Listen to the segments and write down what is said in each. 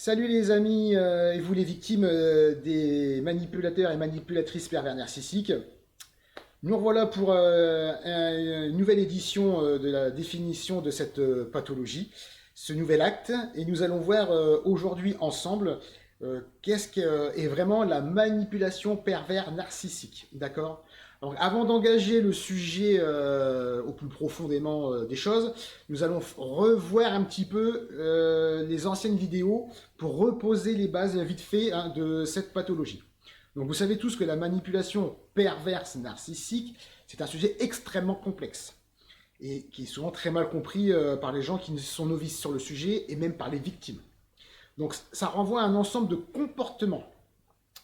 Salut les amis et vous les victimes des manipulateurs et manipulatrices pervers narcissiques. Nous revoilà pour une nouvelle édition de la définition de cette pathologie, ce nouvel acte, et nous allons voir aujourd'hui ensemble qu'est-ce qu'est vraiment la manipulation pervers narcissique, d'accord? Donc, avant d'engager le sujet au plus profondément des choses, nous allons revoir un petit peu les anciennes vidéos pour reposer les bases vite fait de cette pathologie. Donc vous savez tous que la manipulation perverse narcissique, c'est un sujet extrêmement complexe et qui est souvent très mal compris par les gens qui sont novices sur le sujet et même par les victimes. Donc ça renvoie à un ensemble de comportements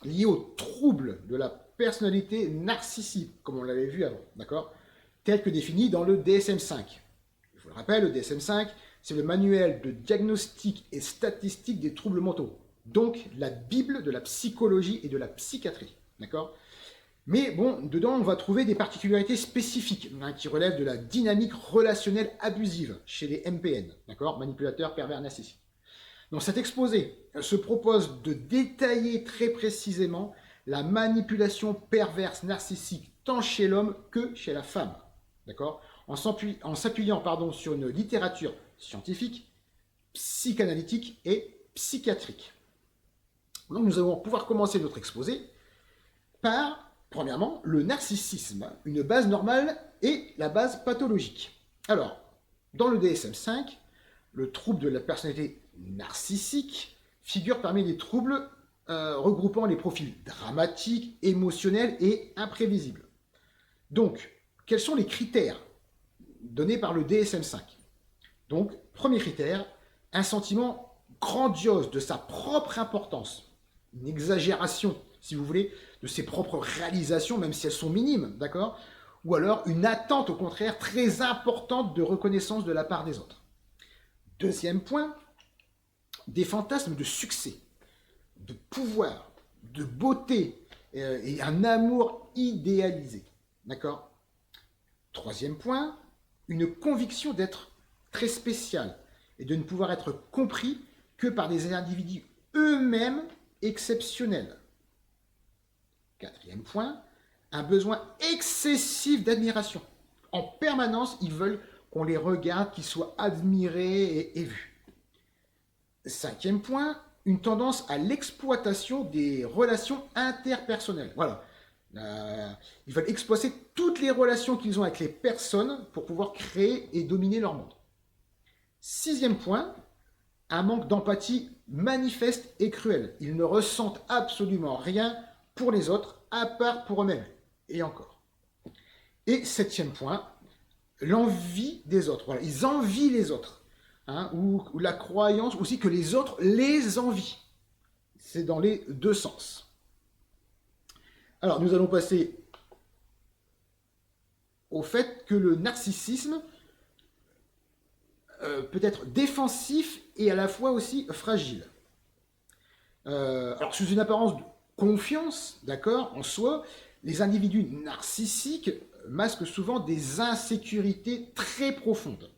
liés aux troubles de la personnalité narcissique, comme on l'avait vu avant, d'accord, tel que défini dans le DSM-5. Je vous le rappelle, le DSM-5, c'est le manuel de diagnostic et statistique des troubles mentaux. Donc, la Bible de la psychologie et de la psychiatrie, d'accord? Mais bon, dedans, on va trouver des particularités spécifiques qui relèvent de la dynamique relationnelle abusive chez les MPN, d'accord? Manipulateurs pervers narcissiques. Donc cet exposé se propose de détailler très précisément la manipulation perverse narcissique tant chez l'homme que chez la femme, d'accord? En s'appuyant sur une littérature scientifique, psychanalytique et psychiatrique. Donc nous allons pouvoir commencer notre exposé par, premièrement, le narcissisme, une base normale et la base pathologique. Alors, dans le DSM-5, le trouble de la personnalité narcissique figure parmi les troubles regroupant les profils dramatiques, émotionnels et imprévisibles. Donc, quels sont les critères donnés par le DSM-5? Donc, premier critère, un sentiment grandiose de sa propre importance, une exagération, si vous voulez, de ses propres réalisations, même si elles sont minimes, d'accord? Ou alors une attente, au contraire, très importante de reconnaissance de la part des autres. Deuxième point, des fantasmes de succès, de pouvoir, de beauté et un amour idéalisé, d'accord? Troisième point, une conviction d'être très spécial et de ne pouvoir être compris que par des individus eux-mêmes exceptionnels. Quatrième point, un besoin excessif d'admiration. En permanence, ils veulent qu'on les regarde, qu'ils soient admirés et vus. Cinquième point, une tendance à l'exploitation des relations interpersonnelles. Voilà. Ils veulent exploiter toutes les relations qu'ils ont avec les personnes pour pouvoir créer et dominer leur monde. Sixième point, un manque d'empathie manifeste et cruel. Ils ne ressentent absolument rien pour les autres, à part pour eux-mêmes. Et encore. Et septième point, l'envie des autres. Voilà, ils envient les autres. Ou la croyance aussi que les autres les envient. C'est dans les deux sens. Alors, nous allons passer au fait que le narcissisme peut être défensif et à la fois aussi fragile. Alors, sous une apparence de confiance, d'accord, en soi, les individus narcissiques masquent souvent des insécurités très profondes.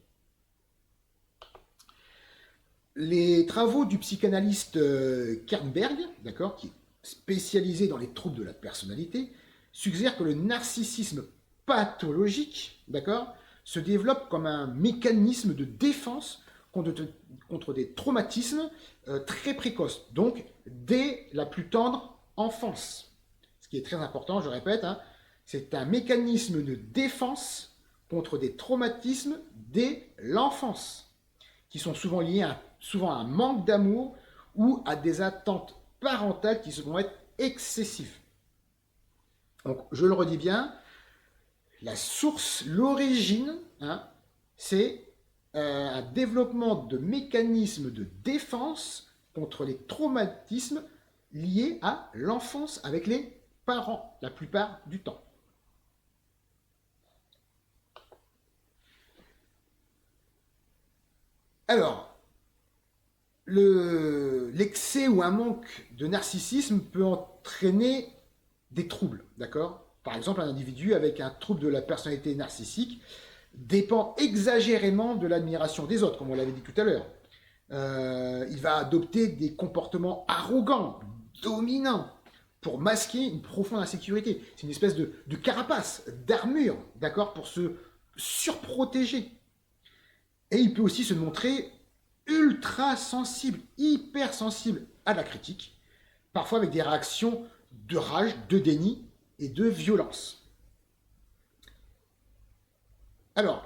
Les travaux du psychanalyste Kernberg, d'accord, qui est spécialisé dans les troubles de la personnalité, suggèrent que le narcissisme pathologique, d'accord, se développe comme un mécanisme de défense contre des traumatismes très précoces, donc dès la plus tendre enfance. Ce qui est très important, je répète, c'est un mécanisme de défense contre des traumatismes dès l'enfance, qui sont souvent liés à un manque d'amour ou à des attentes parentales qui vont être excessives. Donc, je le redis bien, la source, l'origine, c'est un développement de mécanismes de défense contre les traumatismes liés à l'enfance avec les parents, la plupart du temps. Alors, l'excès ou un manque de narcissisme peut entraîner des troubles, d'accord? Par exemple, un individu avec un trouble de la personnalité narcissique dépend exagérément de l'admiration des autres, comme on l'avait dit tout à l'heure. Il va adopter des comportements arrogants, dominants, pour masquer une profonde insécurité. C'est une espèce de carapace, d'armure, d'accord, pour se surprotéger. Et il peut aussi se montrer ultra sensible, hyper sensible à la critique, parfois avec des réactions de rage, de déni et de violence. Alors,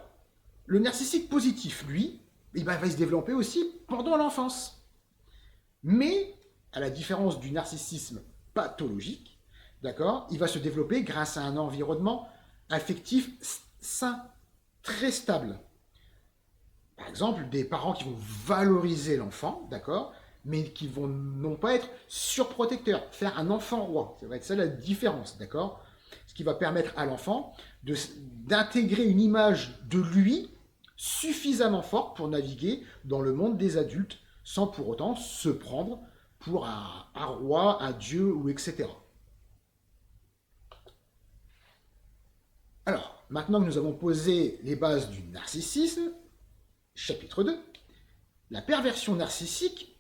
le narcissique positif, lui, va se développer aussi pendant l'enfance. Mais, à la différence du narcissisme pathologique, d'accord, il va se développer grâce à un environnement affectif sain, très stable. Par exemple, des parents qui vont valoriser l'enfant, d'accord, mais qui vont non pas être surprotecteurs, faire un enfant roi. Ça va être ça la différence, d'accord. Ce qui va permettre à l'enfant d'intégrer une image de lui suffisamment forte pour naviguer dans le monde des adultes sans pour autant se prendre pour un roi, un dieu ou etc. Alors, maintenant que nous avons posé les bases du narcissisme, chapitre 2, la perversion narcissique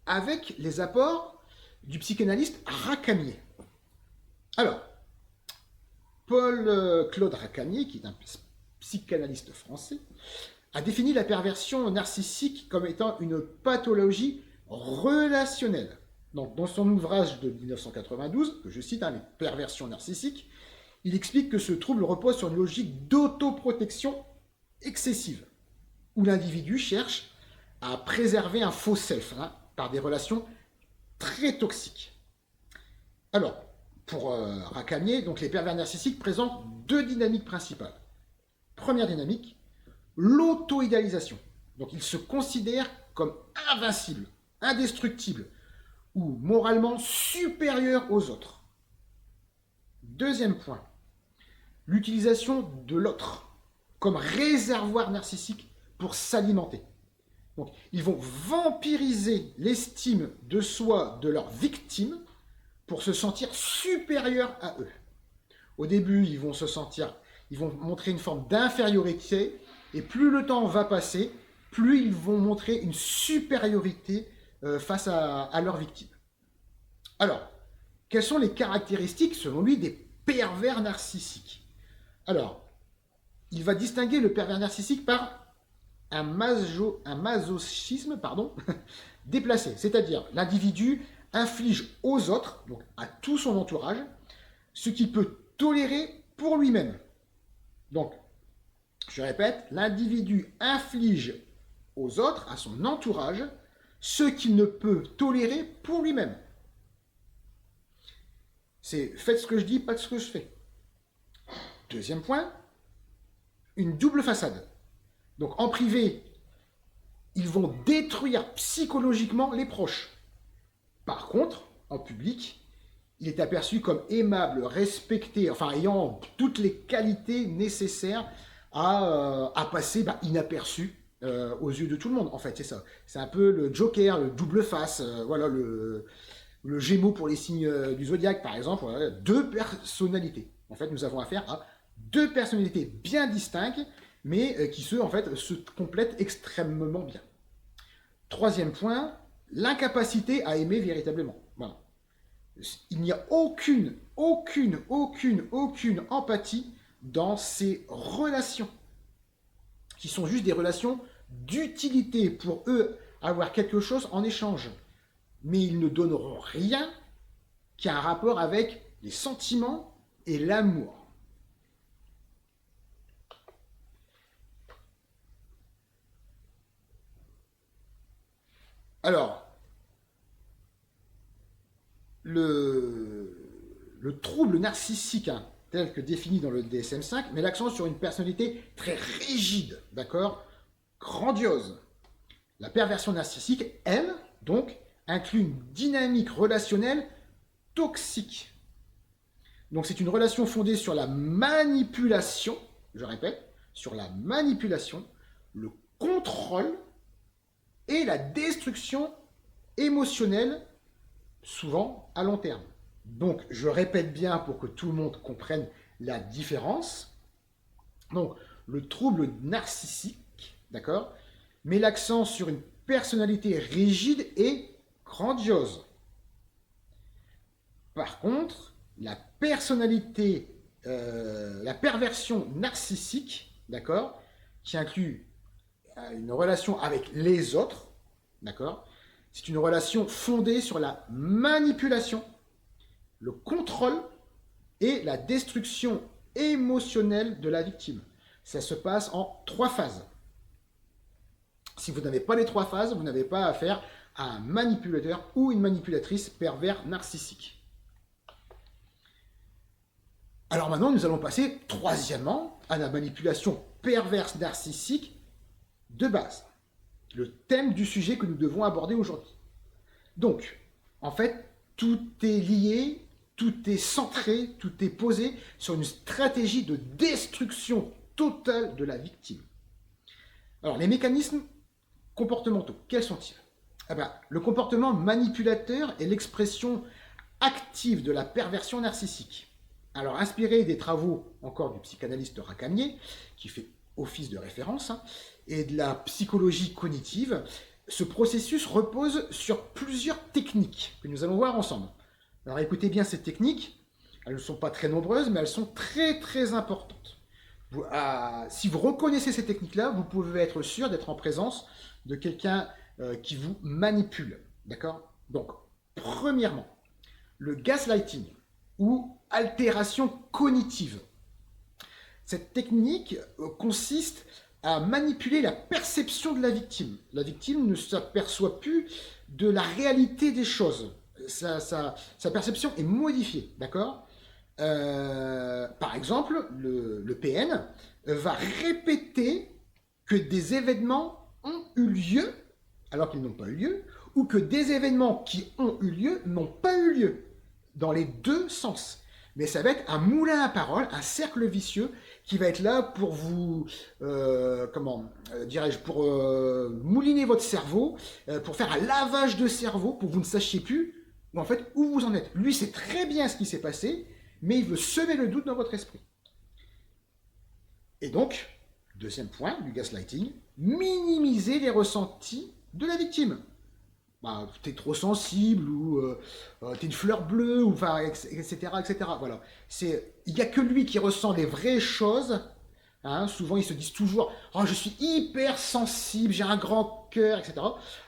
avec les apports du psychanalyste Racamier. Alors, Paul-Claude Racamier, qui est un psychanalyste français, a défini la perversion narcissique comme étant une pathologie relationnelle. Donc, dans son ouvrage de 1992, que je cite, Les perversions narcissiques, il explique que ce trouble repose sur une logique d'autoprotection excessive, où l'individu cherche à préserver un faux self par des relations très toxiques. Alors, pour Racamier, donc les pervers narcissiques présentent deux dynamiques principales. Première dynamique, l'auto-idéalisation. Donc ils se considèrent comme invincibles, indestructibles ou moralement supérieurs aux autres. Deuxième point, l'utilisation de l'autre comme réservoir narcissique pour s'alimenter. Donc ils vont vampiriser l'estime de soi de leur victime pour se sentir supérieurs à eux. Au début, ils vont montrer une forme d'infériorité, et plus le temps va passer, plus ils vont montrer une supériorité face à leur victime. Alors, quelles sont les caractéristiques, selon lui, des pervers narcissiques? Alors, il va distinguer le pervers narcissique par un masochisme déplacé, c'est-à-dire l'individu inflige aux autres, donc à tout son entourage, ce qu'il peut tolérer pour lui-même. Donc, je répète, l'individu inflige aux autres, à son entourage, ce qu'il ne peut tolérer pour lui-même. C'est faites ce que je dis, pas ce que je fais. Deuxième point, une double façade. Donc en privé, ils vont détruire psychologiquement les proches. Par contre, en public, il est aperçu comme aimable, respecté, enfin ayant toutes les qualités nécessaires à passer inaperçu aux yeux de tout le monde. En fait, c'est ça. C'est un peu le Joker, le double face, voilà le Gémeaux pour les signes du zodiaque, par exemple. Voilà, deux personnalités. En fait, nous avons affaire à deux personnalités bien distinctes, mais qui se complètent extrêmement bien. Troisième point, l'incapacité à aimer véritablement. Voilà. Il n'y a aucune empathie dans ces relations, qui sont juste des relations d'utilité pour eux, avoir quelque chose en échange. Mais ils ne donneront rien qui a un rapport avec les sentiments et l'amour. Alors, le trouble narcissique, tel que défini dans le DSM-5, met l'accent sur une personnalité très rigide, d'accord, grandiose. La perversion narcissique, elle, donc, inclut une dynamique relationnelle toxique. Donc c'est une relation fondée sur la manipulation, je répète, sur la manipulation, le contrôle et la destruction émotionnelle, souvent à long terme. Donc je répète bien pour que tout le monde comprenne la différence. Donc le trouble narcissique, d'accord, met l'accent sur une personnalité rigide et grandiose. Par contre, la personnalité, la perversion narcissique, d'accord, qui inclut une relation avec les autres, d'accord, c'est une relation fondée sur la manipulation, le contrôle et la destruction émotionnelle de la victime. Ça se passe en 3 phases. Si vous n'avez pas les 3 phases, vous n'avez pas affaire à un manipulateur ou une manipulatrice pervers narcissique. Alors maintenant, nous allons passer troisièmement à la manipulation perverse narcissique de base. Le thème du sujet que nous devons aborder aujourd'hui. Donc, en fait, tout est lié, tout est centré, tout est posé sur une stratégie de destruction totale de la victime. Alors, les mécanismes comportementaux, quels sont-ils? Le comportement manipulateur est l'expression active de la perversion narcissique. Alors, inspiré des travaux encore du psychanalyste Racamier, qui fait office de référence, et de la psychologie cognitive, ce processus repose sur plusieurs techniques que nous allons voir ensemble. Alors écoutez bien ces techniques, elles ne sont pas très nombreuses, mais elles sont très très importantes. Si vous reconnaissez ces techniques-là, vous pouvez être sûr d'être en présence de quelqu'un qui vous manipule. D'accord? Donc, premièrement, le gaslighting ou altération cognitive. Cette technique consiste à manipuler la perception de la victime. La victime ne s'aperçoit plus de la réalité des choses. Sa perception est modifiée, d'accord? Par exemple, le PN va répéter que des événements ont eu lieu alors qu'ils n'ont pas eu lieu, ou que des événements qui ont eu lieu n'ont pas eu lieu, dans les deux sens. Mais ça va être un moulin à paroles, un cercle vicieux qui va être là pour vous, pour mouliner votre cerveau, pour faire un lavage de cerveau, pour que vous ne sachiez plus où vous en êtes. Lui sait très bien ce qui s'est passé, mais il veut semer le doute dans votre esprit. Et donc, deuxième point du gaslighting, minimiser les ressentis de la victime. T'es trop sensible, ou t'es une fleur bleue, ou etc., etc. Voilà. Il n'y a que lui qui ressent les vraies choses. Souvent, ils se disent toujours « Oh, je suis hyper sensible, j'ai un grand cœur, etc. »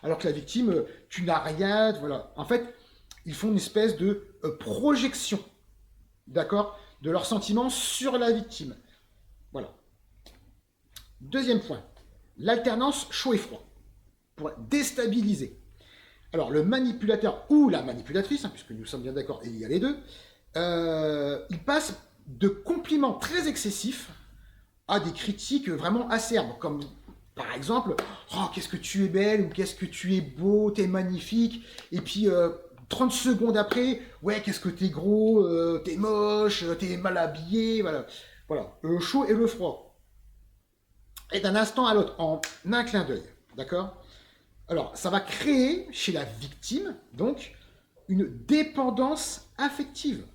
Alors que la victime, tu n'as rien. Voilà. En fait, ils font une espèce de projection, d'accord, de leurs sentiments sur la victime. Voilà. Deuxième point, l'alternance chaud et froid, pour déstabiliser. Alors, le manipulateur ou la manipulatrice, puisque nous sommes bien d'accord, il y a les deux, il passe de compliments très excessifs à des critiques vraiment acerbes, comme par exemple « Oh, qu'est-ce que tu es belle » ou « Qu'est-ce que tu es beau, t'es magnifique » et puis 30 secondes après « Ouais, qu'est-ce que t'es gros, t'es moche, t'es mal habillé », voilà. Le chaud et le froid. Et d'un instant à l'autre, en un clin d'œil, d'accord ? Alors, ça va créer chez la victime, donc, une dépendance affective.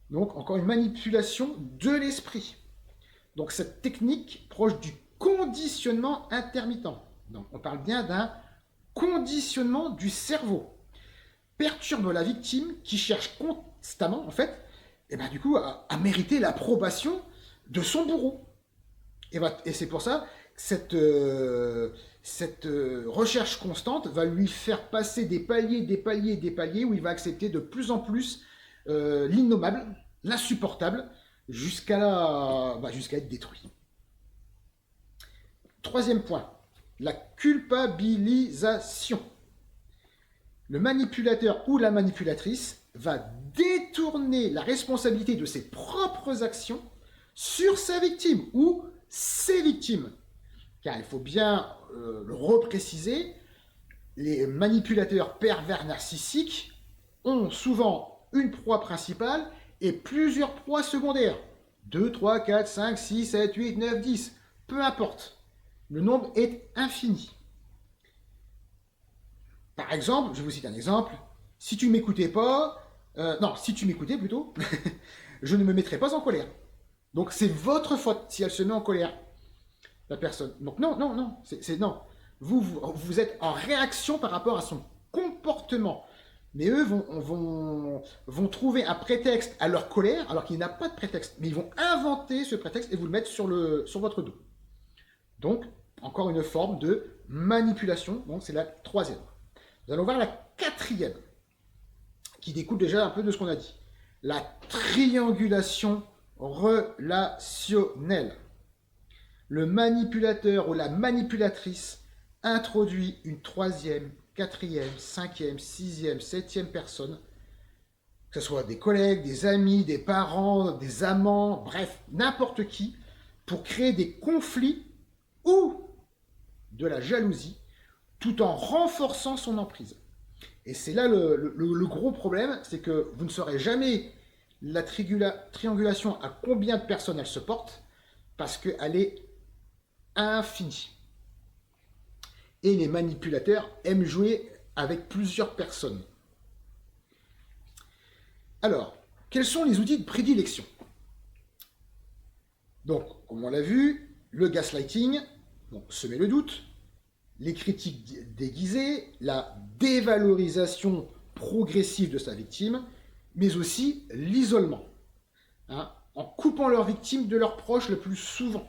Donc, encore une manipulation de l'esprit. Donc, cette technique proche du conditionnement intermittent. Donc, on parle bien d'un conditionnement du cerveau. Perturbe la victime qui cherche constamment, en fait, à mériter l'approbation de son bourreau. Et c'est pour ça que cette recherche constante va lui faire passer des paliers où il va accepter de plus en plus l'innommable, l'insupportable, jusqu'à être détruit. Troisième point, la culpabilisation. Le manipulateur ou la manipulatrice va détourner la responsabilité de ses propres actions sur sa victime ou ses victimes. Car il faut bien le repréciser, les manipulateurs pervers narcissiques ont souvent une proie principale et plusieurs proies secondaires. 2, 3, 4, 5, 6, 7, 8, 9, 10. Peu importe. Le nombre est infini. Par exemple, je vous cite un exemple. Si tu m'écoutais plutôt, je ne me mettrais pas en colère. Donc c'est votre faute si elle se met en colère, la personne. Donc non. vous êtes en réaction par rapport à son comportement. Mais eux vont trouver un prétexte à leur colère, alors qu'il n'y a pas de prétexte. Mais ils vont inventer ce prétexte et vous le mettre sur votre dos. Donc, encore une forme de manipulation. Donc, c'est la troisième. Nous allons voir la quatrième, qui découle déjà un peu de ce qu'on a dit. La triangulation relationnelle. Le manipulateur ou la manipulatrice introduit une troisième, quatrième, cinquième, sixième, septième personne, que ce soit des collègues, des amis, des parents, des amants, bref, n'importe qui, pour créer des conflits ou de la jalousie, tout en renforçant son emprise. Et c'est là le gros problème, c'est que vous ne saurez jamais la triangulation à combien de personnes elle se porte, parce qu'elle est infinie. Et les manipulateurs aiment jouer avec plusieurs personnes. Alors, quels sont les outils de prédilection? Donc, comme on l'a vu, le gaslighting, donc semer le doute, les critiques déguisées, la dévalorisation progressive de sa victime, mais aussi l'isolement, hein, en coupant leurs victimes de leurs proches le plus souvent.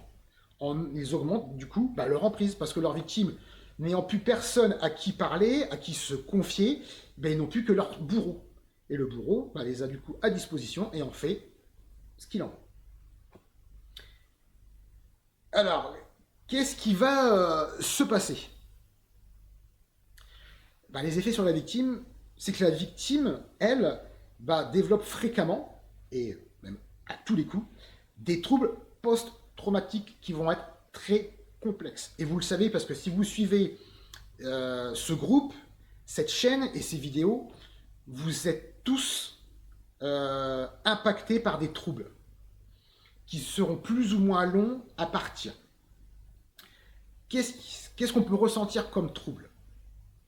Ils augmentent du coup leur emprise, parce que leurs victimes, n'ayant plus personne à qui parler, à qui se confier, ils n'ont plus que leur bourreau. Et le bourreau les a du coup à disposition et en fait ce qu'il en veut. Alors, qu'est-ce qui va se passer? Les effets sur la victime, c'est que la victime, elle, développe fréquemment, et même à tous les coups, des troubles post-traumatiques qui vont être très complexes. Et vous le savez parce que si vous suivez ce groupe, cette chaîne et ces vidéos, vous êtes tous impactés par des troubles qui seront plus ou moins longs à partir. Qu'est-ce qu'on peut ressentir comme trouble?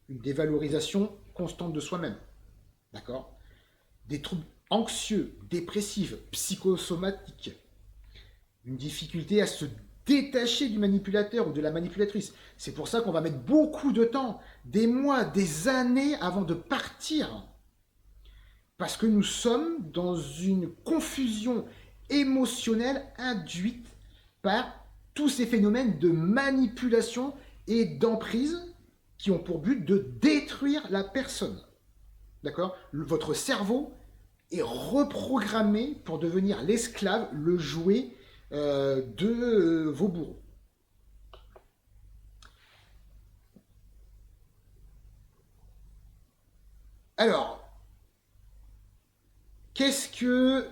Une dévalorisation constante de soi-même, d'accord? Des troubles anxieux, dépressifs, psychosomatiques, une difficulté à se détacher du manipulateur ou de la manipulatrice. C'est pour ça qu'on va mettre beaucoup de temps, des mois, des années avant de partir. Parce que nous sommes dans une confusion émotionnelle induite par tous ces phénomènes de manipulation et d'emprise qui ont pour but de détruire la personne. D'accord? Votre cerveau est reprogrammé pour devenir l'esclave, le jouet de vos bourreaux. Alors, qu'est-ce que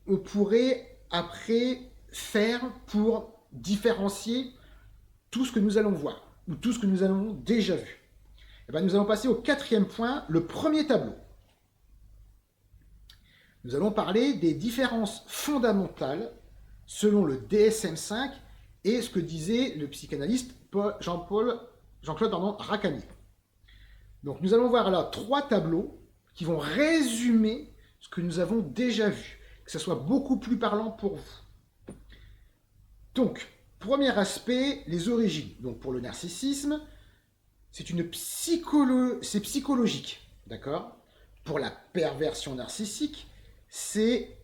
on pourrait après faire pour différencier tout ce que nous allons voir, ou tout ce que nous avons déjà vu? Nous allons passer au quatrième point, le premier tableau. Nous allons parler des différences fondamentales selon le DSM-5 et ce que disait le psychanalyste Jean-Claude Racamier. Donc nous allons voir là 3 tableaux qui vont résumer ce que nous avons déjà vu, que ce soit beaucoup plus parlant pour vous. Donc, premier aspect, les origines. Donc pour le narcissisme, c'est psychologique, d'accord? Pour la perversion narcissique, c'est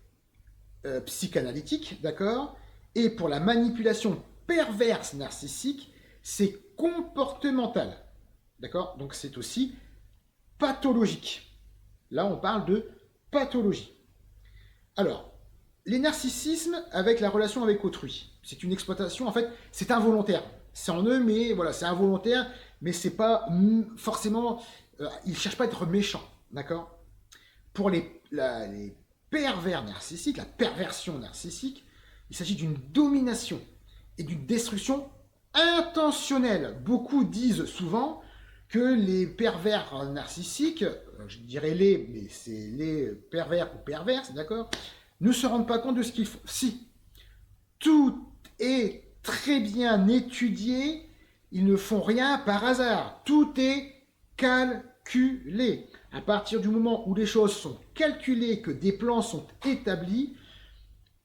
psychanalytique, d'accord? Et pour la manipulation perverse narcissique, c'est comportemental, d'accord? Donc c'est aussi pathologique. Là, on parle de pathologie. Alors, les narcissismes avec la relation avec autrui, c'est une exploitation, en fait, c'est involontaire. C'est en eux, mais voilà, c'est involontaire, mais c'est pas forcément... ils ne cherchent pas à être méchants, d'accord? Pour les pervers narcissiques, la perversion narcissique, il s'agit d'une domination et d'une destruction intentionnelle. Beaucoup disent souvent que les pervers narcissiques, je dirais mais c'est les pervers ou perverses, d'accord, ne se rendent pas compte de ce qu'ils font. Si, tout est très bien étudié, ils ne font rien par hasard. Tout est calculé. À partir du moment où les choses sont calculées, que des plans sont établis,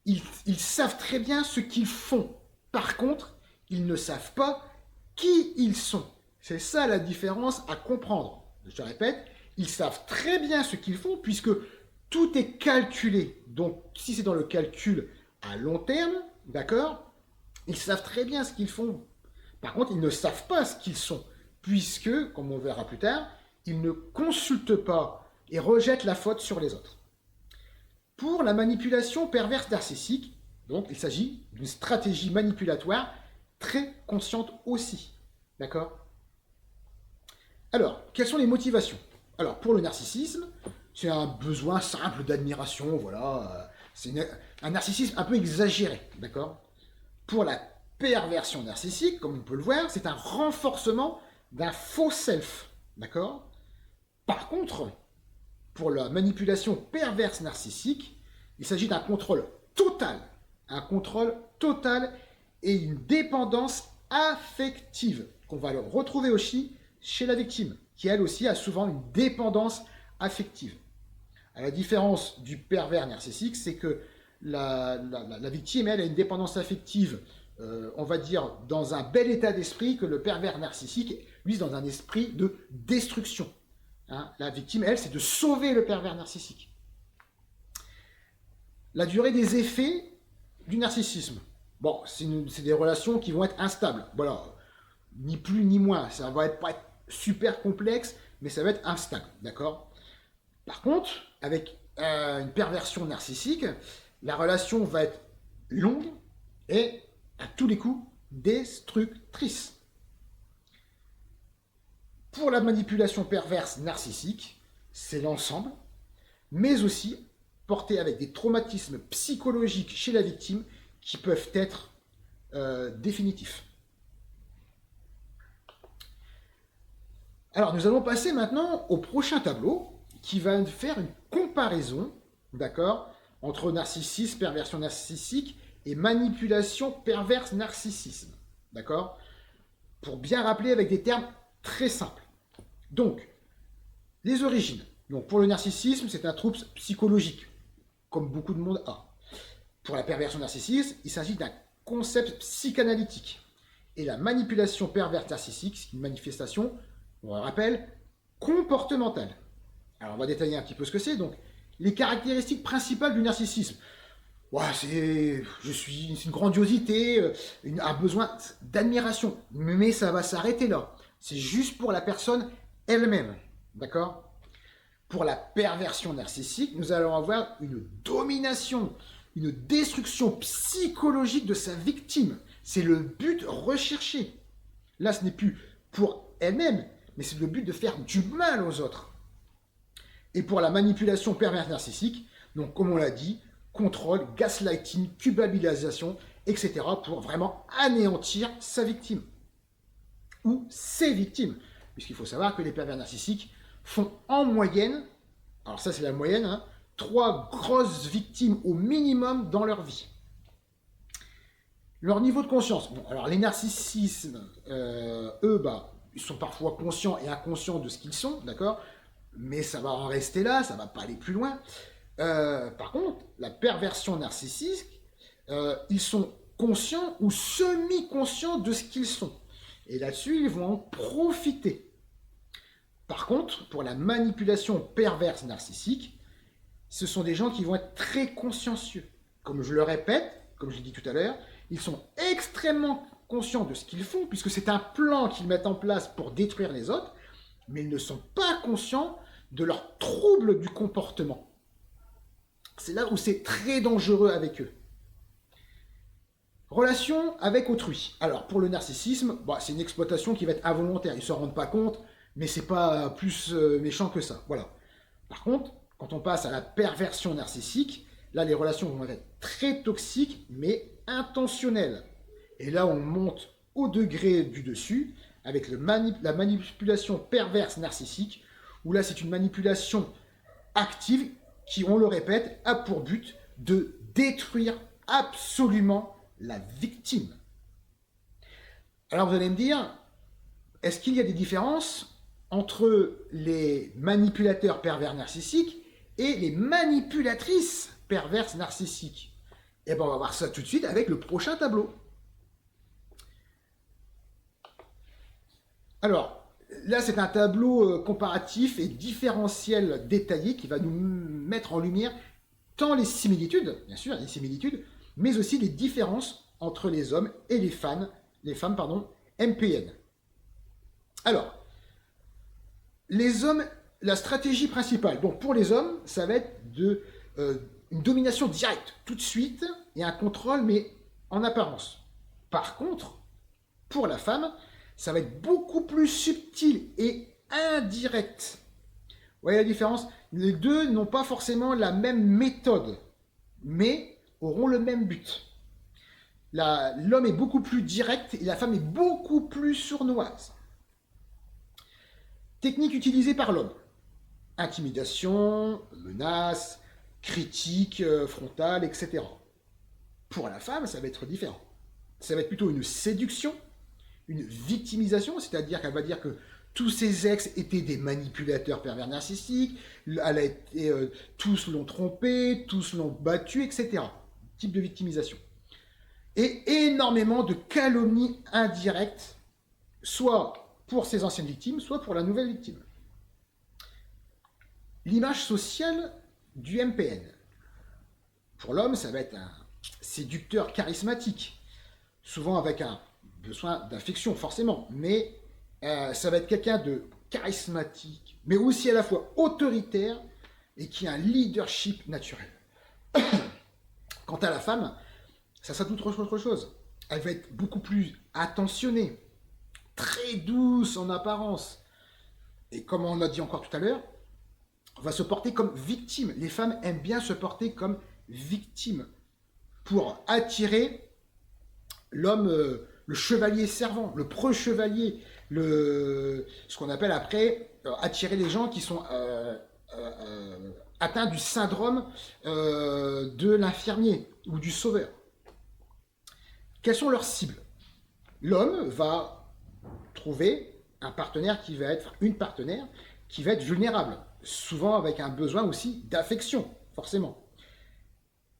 ils savent très bien ce qu'ils font. Par contre, ils ne savent pas qui ils sont. C'est ça la différence à comprendre. Je te répète, ils savent très bien ce qu'ils font puisque tout est calculé. Donc, si c'est dans le calcul à long terme, d'accord, ils savent très bien ce qu'ils font. Par contre, ils ne savent pas ce qu'ils sont puisque, comme on verra plus tard, ils ne consultent pas et rejettent la faute sur les autres. Pour la manipulation perverse narcissique, donc il s'agit d'une stratégie manipulatoire très consciente aussi. D'accord? Alors, quelles sont les motivations? Alors, pour le narcissisme, c'est un besoin simple d'admiration, voilà. C'est un narcissisme un peu exagéré, d'accord? Pour la perversion narcissique, comme on peut le voir, c'est un renforcement d'un faux self, d'accord? Par contre, pour la manipulation perverse narcissique, il s'agit d'un contrôle total, et une dépendance affective qu'on va retrouver aussi chez la victime, qui elle aussi a souvent une dépendance affective. À la différence du pervers narcissique, c'est que la victime, elle, a une dépendance affective, on va dire, dans un bel état d'esprit, que le pervers narcissique, lui, dans un esprit de destruction. Hein, la victime, elle, c'est de sauver le pervers narcissique. La durée des effets du narcissisme. Bon, c'est des relations qui vont être instables. Voilà, ni plus ni moins. Ça va pas être super complexe, mais ça va être instable, d'accord? Par contre, avec une perversion narcissique, la relation va être longue et, à tous les coups, destructrice. Pour la manipulation perverse narcissique, c'est l'ensemble, mais aussi porté avec des traumatismes psychologiques chez la victime qui peuvent être définitifs. Alors, nous allons passer maintenant au prochain tableau qui va faire une comparaison, d'accord, entre narcissisme, perversion narcissique et manipulation perverse narcissisme, d'accord, pour bien rappeler avec des termes très simples. Donc, les origines. Donc, pour le narcissisme, c'est un trouble psychologique, comme beaucoup de monde a. Pour la perversion narcissique, il s'agit d'un concept psychanalytique. Et la manipulation perverse narcissique, c'est une manifestation, on le rappelle, comportementale. Alors, on va détailler un petit peu ce que c'est. Donc, les caractéristiques principales du narcissisme. Ouais, c'est une grandiosité, un besoin d'admiration. Mais ça va s'arrêter là. C'est juste pour la personne elle-même. D'accord? Pour la perversion narcissique, nous allons avoir une domination, une destruction psychologique de sa victime. C'est le but recherché. Là, ce n'est plus pour elle-même, mais c'est le but de faire du mal aux autres. Et pour la manipulation perverse narcissique, donc comme on l'a dit, contrôle, gaslighting, culpabilisation, etc. pour vraiment anéantir sa victime. Ou ses victimes. Puisqu'il faut savoir que les pervers narcissiques font en moyenne, alors ça c'est la moyenne, hein, 3 grosses victimes au minimum dans leur vie. Leur niveau de conscience. Bon, alors les narcissismes, eux, ils sont parfois conscients et inconscients de ce qu'ils sont, d'accord? Mais ça va en rester là, ça va pas aller plus loin. Par contre, la perversion narcissique, ils sont conscients ou semi-conscients de ce qu'ils sont. Et là-dessus, ils vont en profiter. Par contre, pour la manipulation perverse narcissique, ce sont des gens qui vont être très consciencieux. Comme je le répète, comme je l'ai dit tout à l'heure, ils sont extrêmement conscients de ce qu'ils font, puisque c'est un plan qu'ils mettent en place pour détruire les autres, mais ils ne sont pas conscients de leurs troubles du comportement. C'est là où c'est très dangereux avec eux. Relation avec autrui. Alors, pour le narcissisme, c'est une exploitation qui va être involontaire. Ils ne s'en rendent pas compte, mais c'est pas plus méchant que ça. Voilà. Par contre, quand on passe à la perversion narcissique, là, les relations vont être très toxiques, mais intentionnelles. Et là, on monte au degré du dessus, avec la manipulation perverse narcissique, où là, c'est une manipulation active qui, on le répète, a pour but de détruire absolument la victime. Alors vous allez me dire, est-ce qu'il y a des différences entre les manipulateurs pervers narcissiques et les manipulatrices perverses narcissiques? On va voir ça tout de suite avec le prochain tableau. Alors, là, c'est un tableau comparatif et différentiel détaillé qui va nous mettre en lumière tant les similitudes, bien sûr, les similitudes, mais aussi les différences entre les hommes et les femmes, pardon, MPN. Alors, les hommes, la stratégie principale, donc pour les hommes, ça va être une domination directe, tout de suite, et un contrôle, mais en apparence. Par contre, pour la femme, ça va être beaucoup plus subtil et indirect. Vous voyez la différence? Les deux n'ont pas forcément la même méthode, mais auront le même but. L'homme est beaucoup plus direct et la femme est beaucoup plus sournoise. Technique utilisée par l'homme. Intimidation, menace, critique frontale, etc. Pour la femme, ça va être différent. Ça va être plutôt une séduction, une victimisation, c'est-à-dire qu'elle va dire que tous ses ex étaient des manipulateurs pervers narcissiques, tous l'ont trompé, tous l'ont battu, etc. Type de victimisation. Et énormément de calomnies indirectes, soit pour ses anciennes victimes, soit pour la nouvelle victime. L'image sociale du MPN. Pour l'homme, ça va être un séducteur charismatique, souvent avec un besoin d'affection, forcément, mais ça va être quelqu'un de charismatique, mais aussi à la fois autoritaire et qui a un leadership naturel. Quant à la femme, ça sera tout autre chose. Elle va être beaucoup plus attentionnée, très douce en apparence, et comme on l'a dit encore tout à l'heure, va se porter comme victime. Les femmes aiment bien se porter comme victime pour attirer l'homme, le chevalier servant, le preux-chevalier, ce qu'on appelle après attirer les gens qui sont atteints du syndrome de l'infirmier ou du sauveur. Quelles sont leurs cibles? L'homme va trouver un partenaire qui va être une partenaire qui va être vulnérable, souvent avec un besoin aussi d'affection, forcément.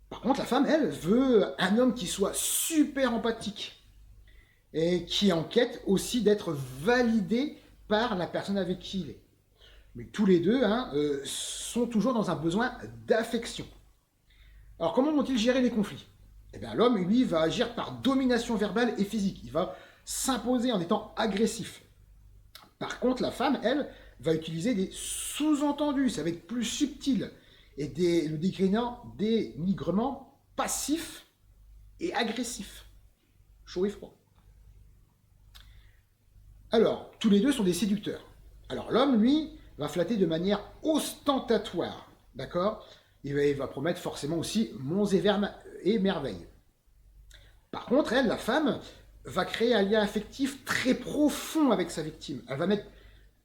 Par contre, la femme, elle, veut un homme qui soit super empathique et qui est en quête aussi d'être validé par la personne avec qui il est. Mais tous les deux sont toujours dans un besoin d'affection. Alors, comment vont-ils gérer les conflits? Eh bien, l'homme, lui, va agir par domination verbale et physique. Il va s'imposer en étant agressif. Par contre, la femme, elle, va utiliser des sous-entendus. Ça va être plus subtil. Et le dénigrement passif et agressif. Chaud et froid. Alors, tous les deux sont des séducteurs. Alors, l'homme, lui, va flatter de manière ostentatoire. D'accord? Il va promettre forcément aussi monts et merveilles. Par contre, elle, la femme, va créer un lien affectif très profond avec sa victime. Elle va mettre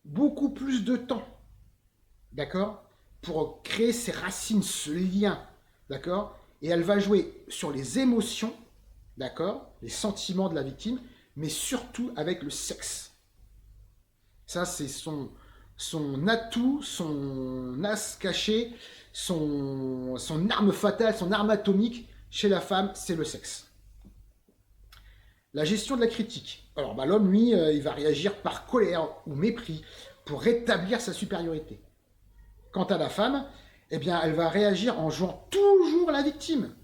beaucoup plus de temps, d'accord, pour créer ses racines, ce lien, d'accord, et elle va jouer sur les émotions, d'accord, les sentiments de la victime, mais surtout avec le sexe. Ça, c'est son atout, son as caché, son arme fatale, son arme atomique chez la femme, c'est le sexe. La gestion de la critique. Alors, l'homme, lui, il va réagir par colère ou mépris pour rétablir sa supériorité. Quant à la femme, eh bien, elle va réagir en jouant toujours la victime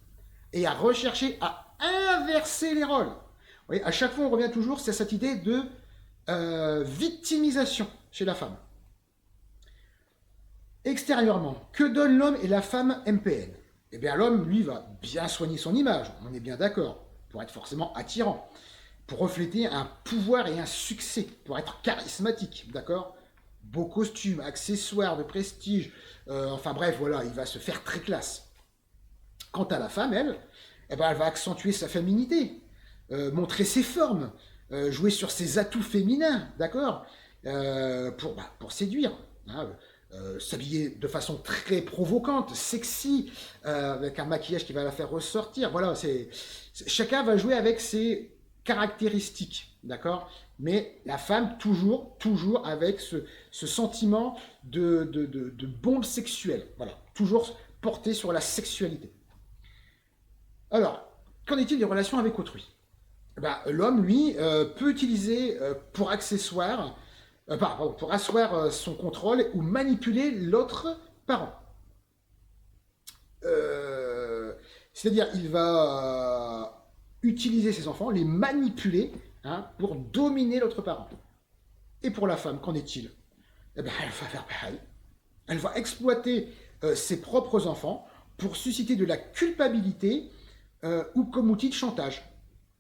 et à rechercher à inverser les rôles. Vous voyez, à chaque fois, on revient toujours, c'est cette idée de victimisation chez la femme. Extérieurement, que donnent l'homme et la femme MPN? Eh bien, l'homme, lui, va bien soigner son image, on est bien d'accord, pour être forcément attirant, pour refléter un pouvoir et un succès, pour être charismatique, d'accord? Beaux costumes, accessoires de prestige, enfin bref, voilà, il va se faire très classe. Quant à la femme, elle, eh ben, elle va accentuer sa féminité, montrer ses formes, jouer sur ses atouts féminins, d'accord, pour séduire, hein, s'habiller de façon très provocante, sexy, avec un maquillage qui va la faire ressortir. Voilà, chacun va jouer avec ses caractéristiques, d'accord? Mais la femme, toujours avec ce sentiment de bombe sexuelle. Voilà, toujours porté sur la sexualité. Alors, qu'en est-il des relations avec autrui? L'homme, lui, peut utiliser pour accessoire pour asseoir son contrôle ou manipuler l'autre parent. C'est-à-dire, il va utiliser ses enfants, les manipuler pour dominer l'autre parent. Et pour la femme, qu'en est-il? Eh bien, elle va faire pareil. Elle va exploiter ses propres enfants pour susciter de la culpabilité ou comme outil de chantage.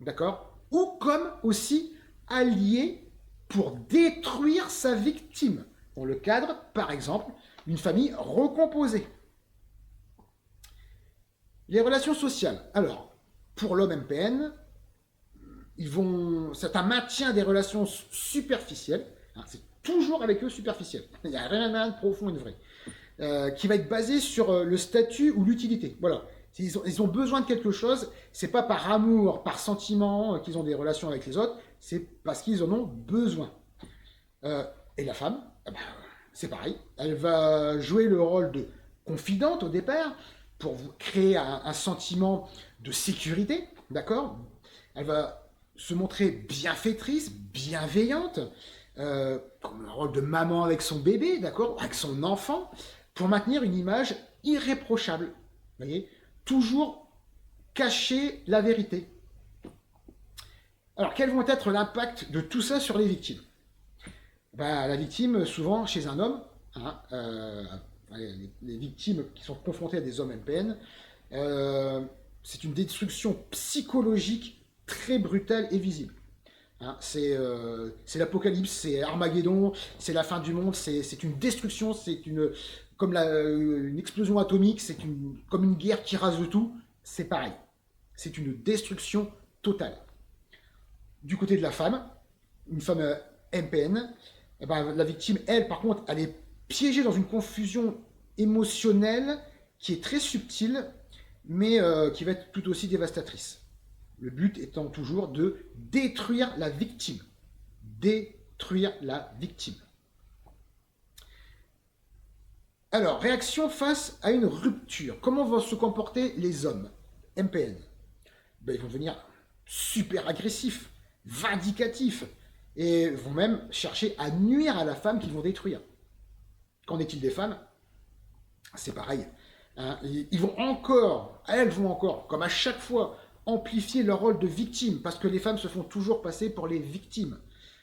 D'accord? Ou comme aussi allié pour détruire sa victime. Dans le cadre, par exemple, d'une famille recomposée. Les relations sociales. Alors, pour l'homme MPN, c'est un maintien des relations superficielles. C'est toujours avec eux superficiel. Il n'y a rien de profond et de vrai. Qui va être basé sur le statut ou l'utilité. Voilà. Ils ont besoin de quelque chose, c'est pas par amour, par sentiment qu'ils ont des relations avec les autres, c'est parce qu'ils en ont besoin. Et la femme, c'est pareil. Elle va jouer le rôle de confidente au départ pour vous créer un sentiment de sécurité, d'accord? Elle va se montrer bienfaitrice, bienveillante, comme le rôle de maman avec son bébé, d'accord, avec son enfant, pour maintenir une image irréprochable. Vous voyez, toujours cacher la vérité. Alors, quels vont être l'impact de tout ça sur les victimes? La victime, souvent chez un homme, les victimes qui sont confrontées à des hommes MPN, c'est une destruction psychologique très brutale et visible. C'est l'apocalypse, c'est Armageddon, c'est la fin du monde, c'est une destruction, comme une explosion atomique, comme une guerre qui rase le tout, c'est pareil. C'est une destruction totale. Du côté de la femme, une femme MPN, la victime, elle, par contre, elle est piégée dans une confusion émotionnelle qui est très subtile, mais qui va être tout aussi dévastatrice. Le but étant toujours de détruire la victime. Détruire la victime. Alors, réaction face à une rupture. Comment vont se comporter les hommes MPN? Ils vont devenir super agressifs, vindicatifs, et vont même chercher à nuire à la femme qu'ils vont détruire. Qu'en est-il des femmes? C'est pareil. Elles vont encore, comme à chaque fois, amplifier leur rôle de victime, parce que les femmes se font toujours passer pour les victimes.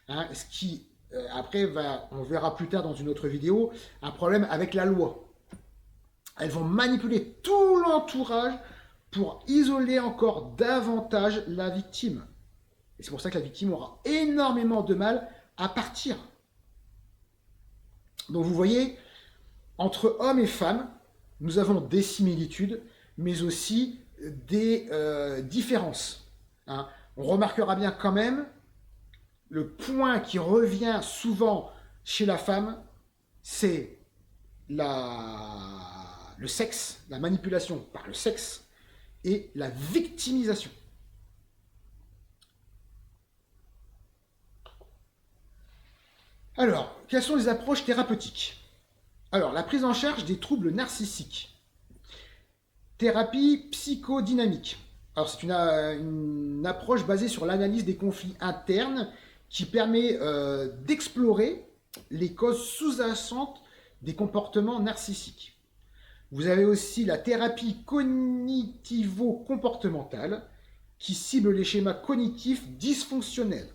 Ce qui, après, on verra plus tard dans une autre vidéo, un problème avec la loi. Elles vont manipuler tout l'entourage pour isoler encore davantage la victime. Et c'est pour ça que la victime aura énormément de mal à partir. Donc vous voyez, entre hommes et femmes, nous avons des similitudes, mais aussi des différences. On remarquera bien quand même, le point qui revient souvent chez la femme, c'est le sexe, la manipulation par le sexe et la victimisation. Alors, quelles sont les approches thérapeutiques? Alors, la prise en charge des troubles narcissiques. Thérapie psychodynamique. Alors, c'est une approche basée sur l'analyse des conflits internes qui permet d'explorer les causes sous-jacentes des comportements narcissiques. Vous avez aussi la thérapie cognitivo-comportementale qui cible les schémas cognitifs dysfonctionnels,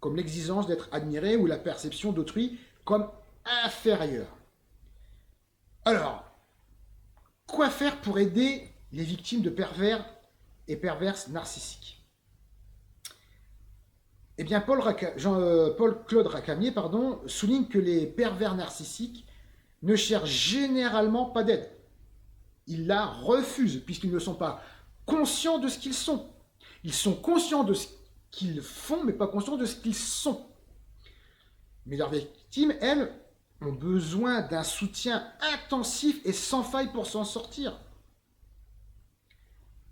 comme l'exigence d'être admiré ou la perception d'autrui comme inférieur. Alors, quoi faire pour aider les victimes de pervers et perverses narcissiques? Eh bien, Paul-Claude Racamier souligne que les pervers narcissiques ne cherchent généralement pas d'aide. Ils la refusent puisqu'ils ne sont pas conscients de ce qu'ils sont. Ils sont conscients de ce qu'ils font, mais pas conscients de ce qu'ils sont. Mais leurs victimes, elles, ont besoin d'un soutien intensif et sans faille pour s'en sortir.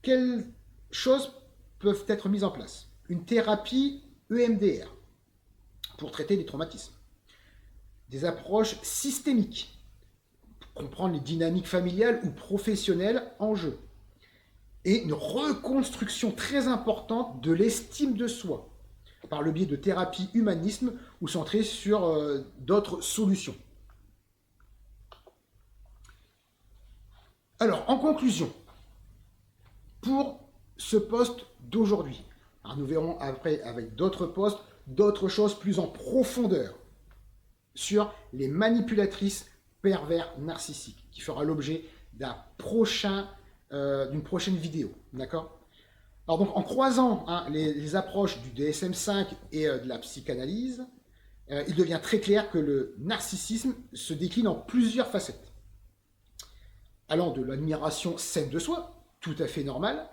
Quelles choses peuvent être mises en place? Une thérapie EMDR pour traiter les traumatismes. Des approches systémiques pour comprendre les dynamiques familiales ou professionnelles en jeu. Et une reconstruction très importante de l'estime de soi par le biais de thérapies humanisme ou centrées sur d'autres solutions. Alors, en conclusion, pour ce poste d'aujourd'hui, nous verrons après avec d'autres postes, d'autres choses plus en profondeur sur les manipulatrices pervers narcissiques, qui fera l'objet d'une prochaine vidéo. D'accord ? Alors donc, en croisant les approches du DSM-5 et de la psychanalyse, il devient très clair que le narcissisme se décline en plusieurs facettes, allant de l'admiration saine de soi, tout à fait normale,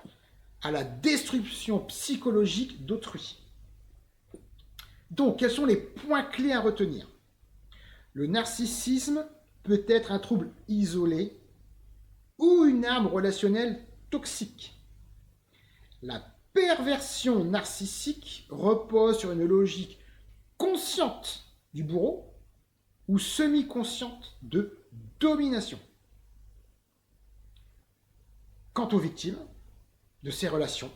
à la destruction psychologique d'autrui. Donc, quels sont les points clés à retenir ? Le narcissisme peut être un trouble isolé ou une arme relationnelle toxique. La perversion narcissique repose sur une logique consciente du bourreau ou semi-consciente de domination. Quant aux victimes de ces relations,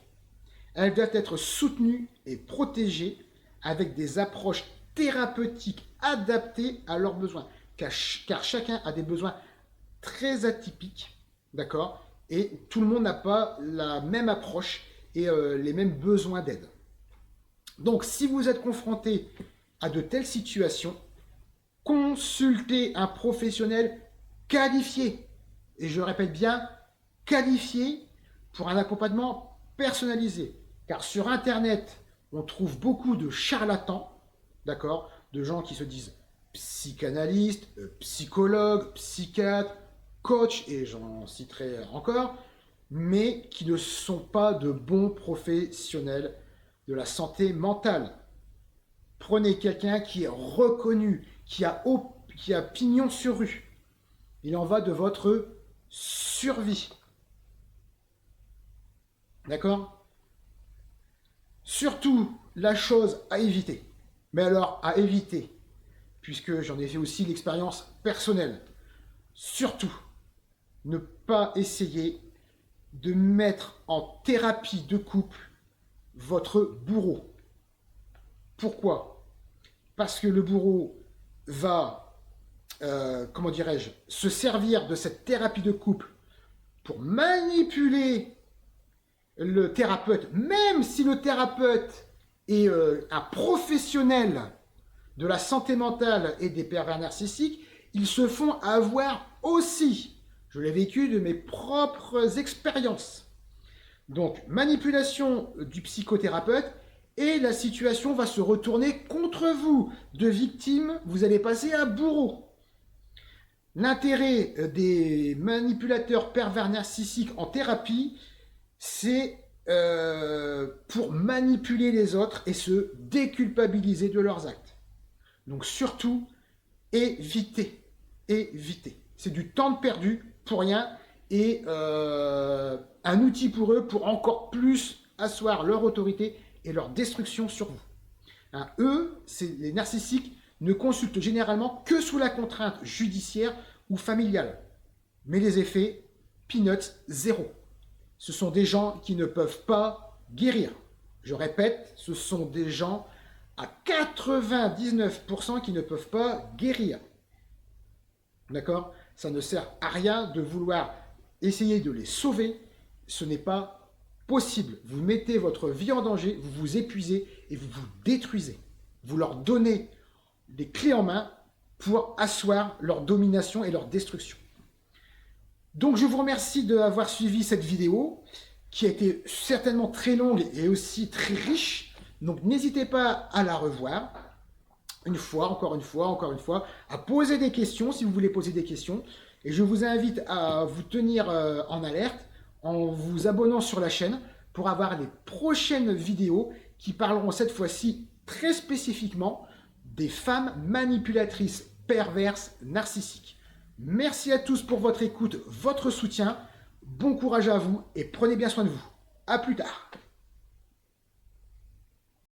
elles doivent être soutenues et protégées avec des approches thérapeutiques adaptées à leurs besoins, car chacun a des besoins très atypiques, d'accord ? Et tout le monde n'a pas la même approche et les mêmes besoins d'aide. Donc, si vous êtes confronté à de telles situations, consultez un professionnel qualifié, et je répète bien, qualifié pour un accompagnement personnalisé. Car sur Internet, on trouve beaucoup de charlatans, d'accord, de gens qui se disent psychanalystes, psychologues, psychiatres, coachs, et j'en citerai encore, mais qui ne sont pas de bons professionnels de la santé mentale. Prenez quelqu'un qui est reconnu, qui a pignon sur rue. Il en va de votre survie. D'accord ? Surtout, la chose à éviter. Mais alors, à éviter, puisque j'en ai fait aussi l'expérience personnelle. Surtout, ne pas essayer de mettre en thérapie de couple votre bourreau. Pourquoi ? Parce que le bourreau va, se servir de cette thérapie de couple pour manipuler le thérapeute, même si le thérapeute est un professionnel de la santé mentale et des pervers narcissiques, ils se font avoir aussi. Je l'ai vécu de mes propres expériences. Donc, manipulation du psychothérapeute et la situation va se retourner contre vous. De victime, vous allez passer à bourreau. L'intérêt des manipulateurs pervers narcissiques en thérapie, c'est pour manipuler les autres et se déculpabiliser de leurs actes. Donc surtout, évitez. C'est du temps perdu pour rien et un outil pour eux pour encore plus asseoir leur autorité et leur destruction sur vous. Les narcissiques, ne consultent généralement que sous la contrainte judiciaire ou familiale. Mais les effets, peanuts, zéro. Ce sont des gens qui ne peuvent pas guérir. Je répète, ce sont des gens à 99% qui ne peuvent pas guérir. D'accord ? Ça ne sert à rien de vouloir essayer de les sauver. Ce n'est pas possible. Vous mettez votre vie en danger, vous vous épuisez et vous vous détruisez. Vous leur donnez des clés en main pour asseoir leur domination et leur destruction. Donc je vous remercie d'avoir suivi cette vidéo qui a été certainement très longue et aussi très riche. Donc n'hésitez pas à la revoir encore une fois, à poser des questions si vous voulez poser des questions. Et je vous invite à vous tenir en alerte en vous abonnant sur la chaîne pour avoir les prochaines vidéos qui parleront cette fois-ci très spécifiquement des femmes manipulatrices perverses narcissiques. Merci à tous pour votre écoute, votre soutien. Bon courage à vous et prenez bien soin de vous. À plus tard.